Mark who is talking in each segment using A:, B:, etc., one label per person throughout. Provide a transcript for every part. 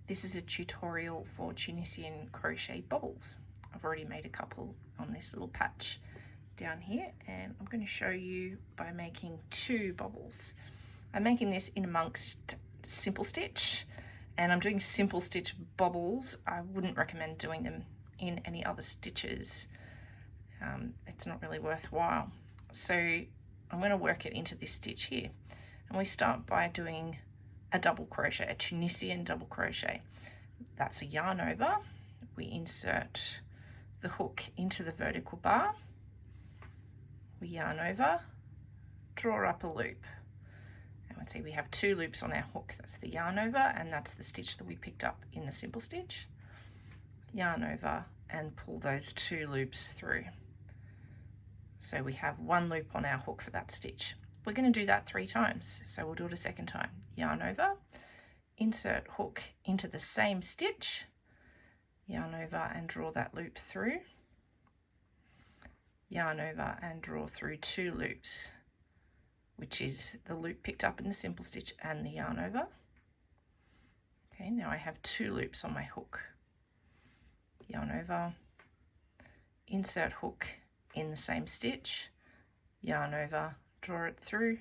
A: This is a tutorial for Tunisian crochet bobbles. I've already made a couple on this little patch down here, and I'm going to show you by making 2 bobbles. I'm making this in amongst simple stitch, and I'm doing simple stitch bobbles. I wouldn't recommend doing them in any other stitches. It's not really worthwhile. So I'm going to work it into this stitch here, and we start by doing a double crochet, a Tunisian double crochet. That's a yarn over. We insert the hook into the vertical bar, we yarn over, draw up a loop, and let's see, we have 2 loops on our hook. That's the yarn over, and that's the stitch that we picked up in the simple stitch. Yarn over and pull those 2 loops through. So we have 1 loop on our hook for that stitch. We're going to do that 3 times, so we'll do it a second time. Yarn over, insert hook into the same stitch, yarn over and draw that loop through, yarn over and draw through 2 loops, which is the loop picked up in the simple stitch and the yarn over. Okay, now I have 2 loops on my hook. Yarn over, insert hook in the same stitch, yarn over, draw it through,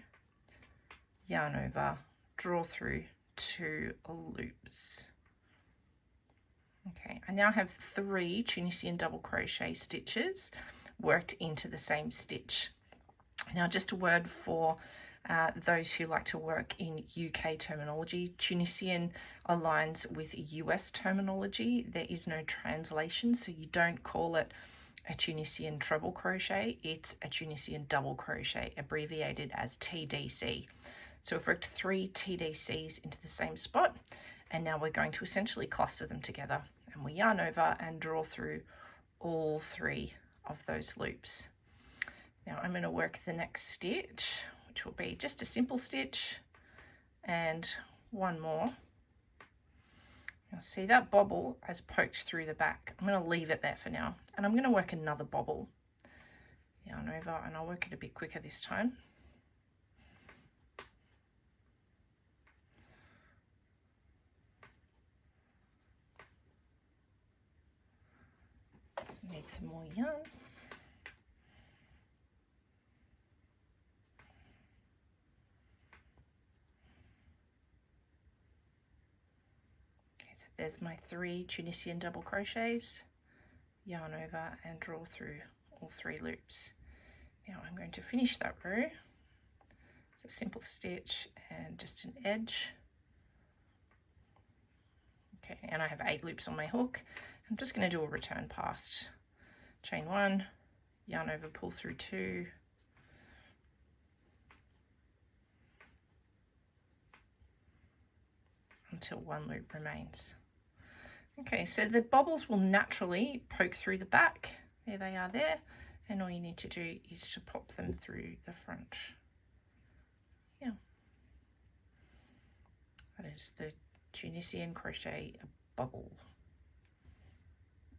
A: yarn over, draw through 2 loops. Okay, I now have 3 Tunisian double crochet stitches worked into the same stitch. Now, just a word for those who like to work in UK terminology. Tunisian aligns with US terminology. There is no translation, so you don't call it a Tunisian treble crochet, it's a Tunisian double crochet, abbreviated as TDC. So we've worked 3 TDCs into the same spot, and now we're going to essentially cluster them together, and we yarn over and draw through all 3 of those loops. Now I'm going to work the next stitch, which will be just a simple stitch and 1 more. Now see, that bobble has poked through the back. I'm going to leave it there for now, and I'm going to work another bobble. Yarn over, and I'll work it a bit quicker this time. Just need some more yarn. So there's my 3 Tunisian double crochets, yarn over and draw through all 3 loops. Now I'm going to finish that row. It's a simple stitch and just an edge. Okay, and I have 8 loops on my hook. I'm just going to do a return past. Chain 1, yarn over, pull through 2, until 1 loop remains. Okay, so the bobbles will naturally poke through the back. There they are there, and all you need to do is to pop them through the front. Yeah, that is the Tunisian crochet bobble.